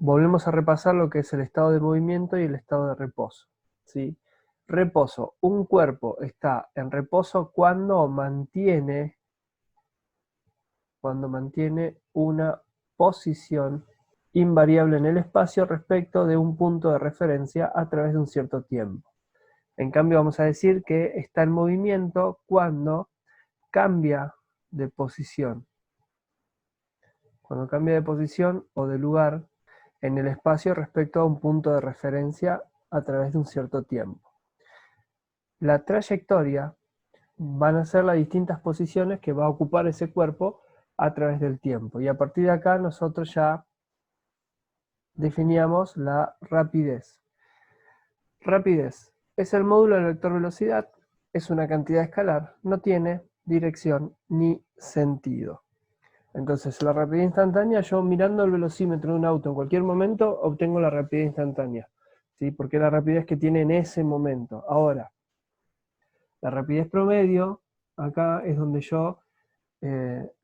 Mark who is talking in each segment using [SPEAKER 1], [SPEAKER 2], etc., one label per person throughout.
[SPEAKER 1] volvemos a repasar lo que es el estado de movimiento y el estado de reposo, ¿sí? Reposo. Un cuerpo está en reposo cuando mantiene una posición invariable en el espacio respecto de un punto de referencia a través de un cierto tiempo. En cambio, vamos a decir que está en movimiento cuando cambia de posición. Cuando cambia de posición o de lugar en el espacio respecto a un punto de referencia a través de un cierto tiempo. La trayectoria van a ser las distintas posiciones que va a ocupar ese cuerpo a través del tiempo. Y a partir de acá nosotros ya definíamos la rapidez. Rapidez es el módulo del vector velocidad, es una cantidad escalar, no tiene dirección ni sentido. Entonces la rapidez instantánea, yo mirando el velocímetro de un auto en cualquier momento obtengo la rapidez instantánea, ¿sí? Porque es la rapidez que tiene en ese momento. Ahora, la rapidez promedio, acá es donde yo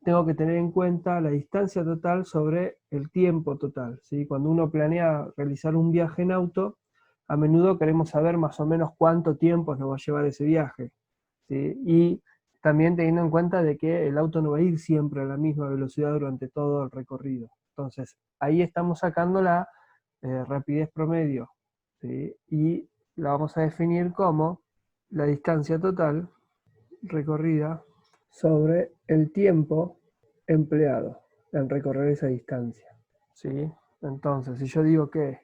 [SPEAKER 1] tengo que tener en cuenta la distancia total sobre el tiempo total, ¿sí? Cuando uno planea realizar un viaje en auto, a menudo queremos saber más o menos cuánto tiempo nos va a llevar ese viaje, ¿sí? Y también teniendo en cuenta de que el auto no va a ir siempre a la misma velocidad durante todo el recorrido. Entonces, ahí estamos sacando la rapidez promedio, ¿sí? Y la vamos a definir como la distancia total recorrida sobre el tiempo empleado en recorrer esa distancia, ¿sí? Entonces, si yo digo que,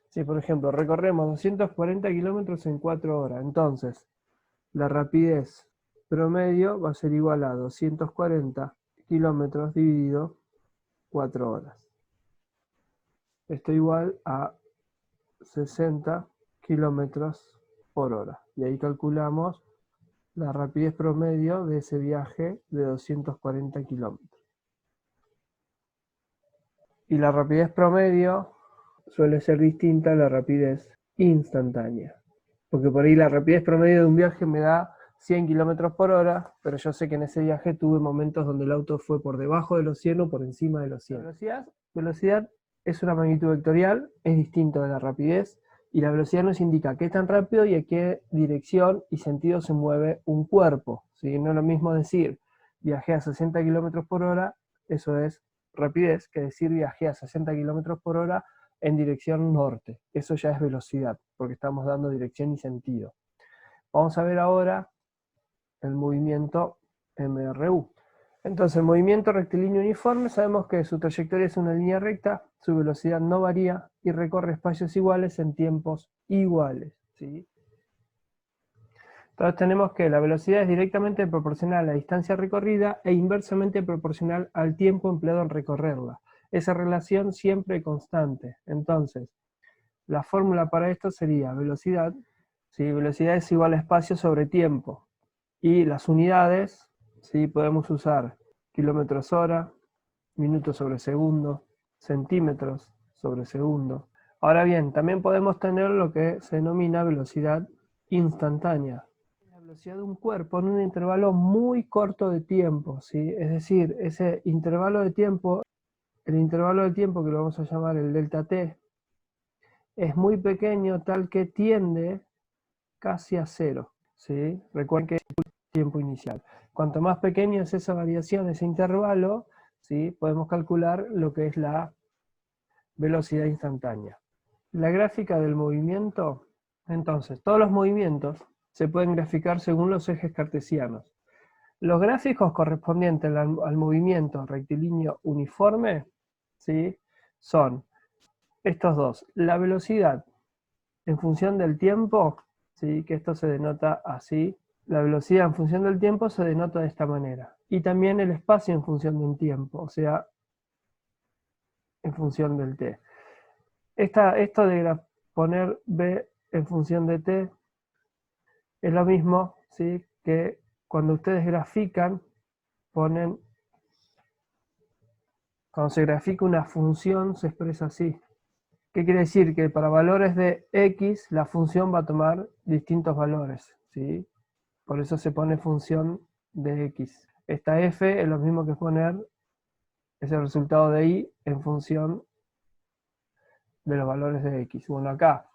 [SPEAKER 1] si por ejemplo recorremos 240 kilómetros en 4 horas, entonces la rapidez promedio va a ser igual a 240 kilómetros dividido 4 horas. Esto igual a 60 kilómetros por hora. Y ahí calculamos la rapidez promedio de ese viaje de 240 kilómetros. Y la rapidez promedio suele ser distinta a la rapidez instantánea. Porque por ahí la rapidez promedio de un viaje me da 100 kilómetros por hora, pero yo sé que en ese viaje tuve momentos donde el auto fue por debajo de los 100 o por encima de los 100. Velocidad es una magnitud vectorial, es distinto de la rapidez, y la velocidad nos indica qué tan rápido y a qué dirección y sentido se mueve un cuerpo, ¿sí? No es lo mismo decir viajé a 60 kilómetros por hora, eso es rapidez, que decir viajé a 60 kilómetros por hora en dirección norte. Eso ya es velocidad, porque estamos dando dirección y sentido. Vamos a ver ahora el movimiento MRU. Entonces, el movimiento rectilíneo uniforme, sabemos que su trayectoria es una línea recta, su velocidad no varía y recorre espacios iguales en tiempos iguales, ¿sí? Entonces tenemos que la velocidad es directamente proporcional a la distancia recorrida e inversamente proporcional al tiempo empleado en recorrerla. Esa relación siempre constante. Entonces, la fórmula para esto sería velocidad, ¿sí? Velocidad es igual a espacio sobre tiempo. Y las unidades, ¿sí? Podemos usar kilómetros hora, minutos sobre segundo, centímetros sobre segundo. Ahora bien, también podemos tener lo que se denomina velocidad instantánea. La velocidad de un cuerpo en un intervalo muy corto de tiempo, ¿sí? Es decir, ese intervalo de tiempo, el intervalo de tiempo que lo vamos a llamar el delta t, es muy pequeño, tal que tiende casi a cero, ¿sí? Recuerden que es el tiempo inicial. Cuanto más pequeña es esa variación, ese intervalo, ¿sí? Podemos calcular lo que es la velocidad instantánea. La gráfica del movimiento, entonces, todos los movimientos se pueden graficar según los ejes cartesianos. Los gráficos correspondientes al movimiento rectilíneo uniforme, ¿sí? Son estos dos. La velocidad en función del tiempo, ¿sí? Que esto se denota así. La velocidad en función del tiempo se denota de esta manera. Y también el espacio en función de un tiempo, o sea, en función del t. Esto de poner b en función de t es lo mismo, ¿sí? Que cuando ustedes grafican, cuando se grafica una función se expresa así. ¿Qué quiere decir? Que para valores de x la función va a tomar distintos valores, ¿sí? Por eso se pone función de x. Esta f es lo mismo que poner ese resultado de y en función de los valores de x. Bueno, acá,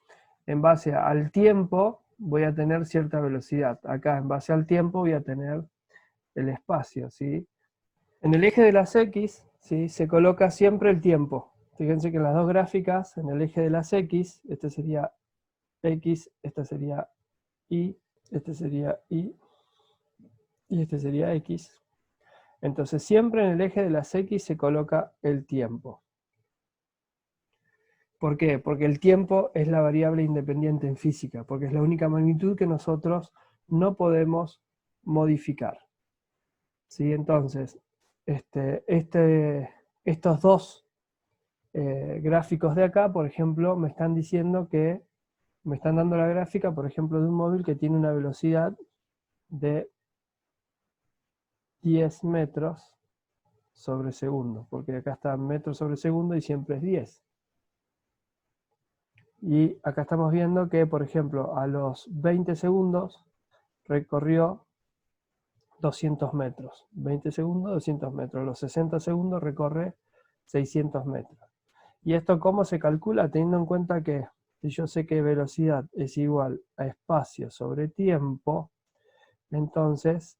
[SPEAKER 1] en base al tiempo, voy a tener cierta velocidad. Acá, en base al tiempo, voy a tener el espacio, ¿sí? En el eje de las x, ¿sí?, se coloca siempre el tiempo. Fíjense que en las dos gráficas, en el eje de las x, este sería x, esta sería y, este sería y este sería x. Entonces siempre en el eje de las x se coloca el tiempo. ¿Por qué? Porque el tiempo es la variable independiente en física, porque es la única magnitud que nosotros no podemos modificar. ¿Sí? Entonces, estos dos gráficos de acá, por ejemplo, me están diciendo que, me están dando la gráfica, por ejemplo, de un móvil que tiene una velocidad de 10 metros sobre segundo, porque acá está metros sobre segundo y siempre es 10. Y acá estamos viendo que, por ejemplo, a los 20 segundos recorrió 200 metros. 20 segundos, 200 metros. A los 60 segundos recorre 600 metros. ¿Y esto cómo se calcula? Teniendo en cuenta que si yo sé que velocidad es igual a espacio sobre tiempo, entonces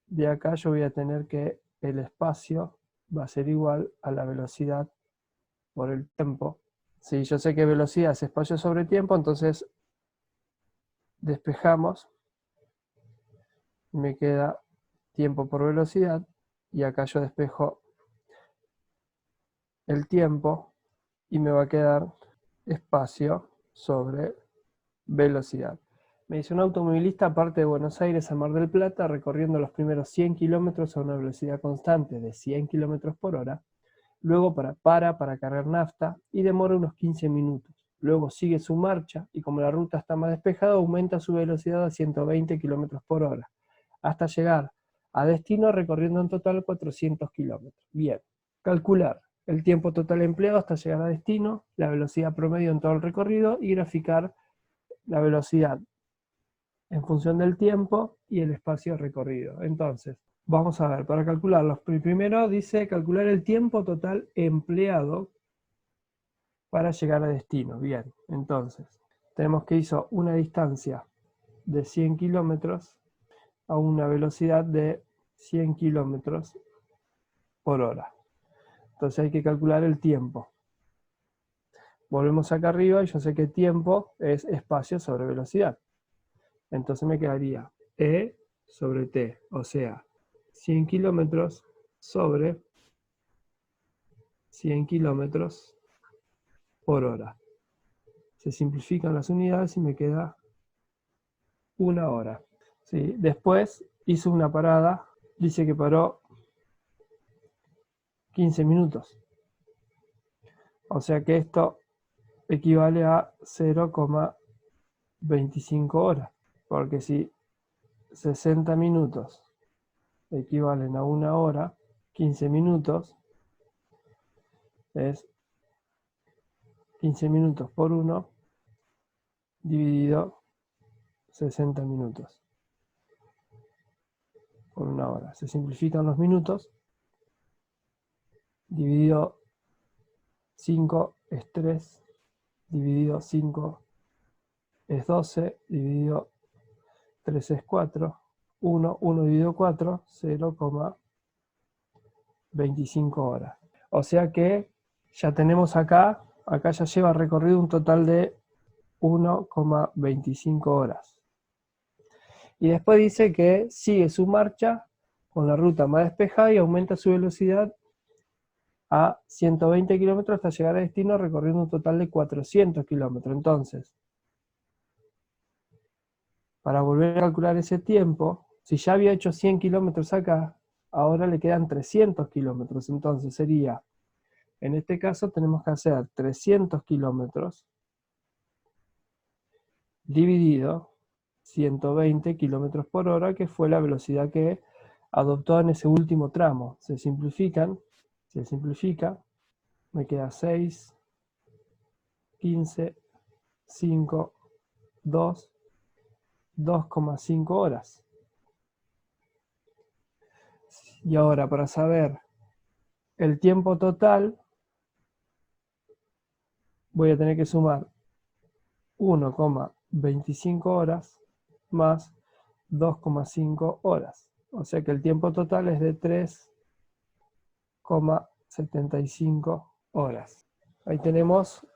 [SPEAKER 1] de acá yo voy a tener que el espacio va a ser igual a la velocidad por el tiempo. Si yo sé que velocidad es espacio sobre tiempo, entonces despejamos, me queda tiempo por velocidad, y acá yo despejo el tiempo y me va a quedar espacio sobre velocidad. Me dice: un automovilista parte de Buenos Aires a Mar del Plata recorriendo los primeros 100 kilómetros a una velocidad constante de 100 kilómetros por hora. Luego para cargar nafta y demora unos 15 minutos. Luego sigue su marcha y como la ruta está más despejada, aumenta su velocidad a 120 kilómetros por hora, hasta llegar a destino recorriendo en total 400 kilómetros. Bien, calcular el tiempo total empleado hasta llegar a destino, la velocidad promedio en todo el recorrido y graficar la velocidad en función del tiempo y el espacio recorrido. Entonces, vamos a ver, para calcularlos. Primero dice calcular el tiempo total empleado para llegar a destino. Bien, entonces, tenemos que hizo una distancia de 100 kilómetros a una velocidad de 100 kilómetros por hora. Entonces hay que calcular el tiempo. Volvemos acá arriba y yo sé que tiempo es espacio sobre velocidad. Entonces me quedaría E sobre T, o sea, 100 kilómetros sobre 100 kilómetros por hora. Se simplifican las unidades y me queda una hora. ¿Sí? Después hizo una parada, dice que paró 15 minutos. O sea que esto equivale a 0,25 horas. Porque si 60 minutos equivalen a una hora, 15 minutos es 15 minutos por 1 dividido 60 minutos por una hora. Se simplifican los minutos, dividido 5 es 3, dividido 5 es 12, dividido 3 es 4, 1 dividido 4, 0,25 horas. O sea que ya tenemos acá ya lleva recorrido un total de 1,25 horas. Y después dice que sigue su marcha con la ruta más despejada y aumenta su velocidad a 120 kilómetros hasta llegar a destino recorriendo un total de 400 kilómetros. Entonces, para volver a calcular ese tiempo, si ya había hecho 100 kilómetros acá, ahora le quedan 300 kilómetros. Entonces sería, en este caso tenemos que hacer 300 kilómetros dividido 120 kilómetros por hora, que fue la velocidad que adoptó en ese último tramo. Se simplifica, me queda 6, 15, 5, 2, 2,5 horas. Y ahora, para saber el tiempo total, voy a tener que sumar 1,25 horas más 2,5 horas. O sea que el tiempo total es de 3,75 horas. Ahí tenemos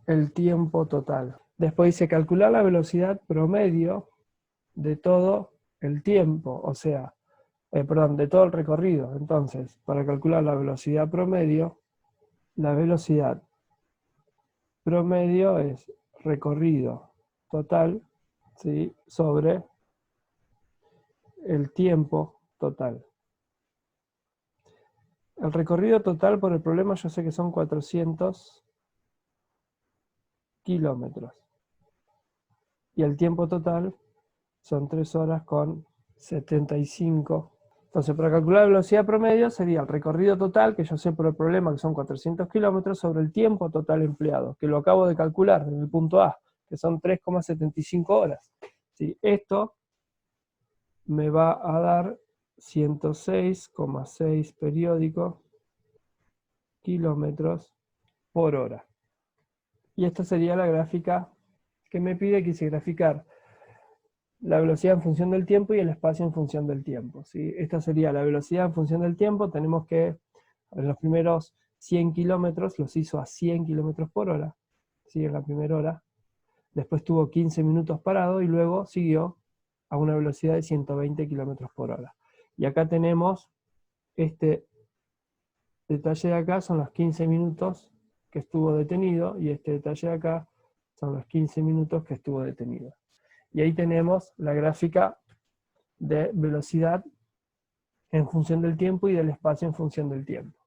[SPEAKER 1] el tiempo total. Después dice calcular la velocidad promedio de todo el tiempo, o sea, de todo el recorrido. Entonces, para calcular la velocidad promedio es recorrido total, ¿sí?, sobre el tiempo total. El recorrido total por el problema yo sé que son 400 kilómetros. Y el tiempo total son 3 horas con 75. Entonces, para calcular la velocidad promedio sería el recorrido total, que yo sé por el problema que son 400 kilómetros, sobre el tiempo total empleado, que lo acabo de calcular en el punto A, que son 3,75 horas. ¿Sí? Esto me va a dar 106,6 periódicos kilómetros por hora. Y esta sería la gráfica que me pide. Quise graficar la velocidad en función del tiempo y el espacio en función del tiempo, ¿sí? Esta sería la velocidad en función del tiempo. Tenemos que, en los primeros 100 kilómetros los hizo a 100 kilómetros por hora, ¿sí?, en la primera hora. Después tuvo 15 minutos parado y luego siguió a una velocidad de 120 kilómetros por hora. Y acá tenemos este detalle de acá, son los 15 minutos que estuvo detenido, y este detalle de acá son los 15 minutos que estuvo detenido. Y ahí tenemos la gráfica de velocidad en función del tiempo y del espacio en función del tiempo.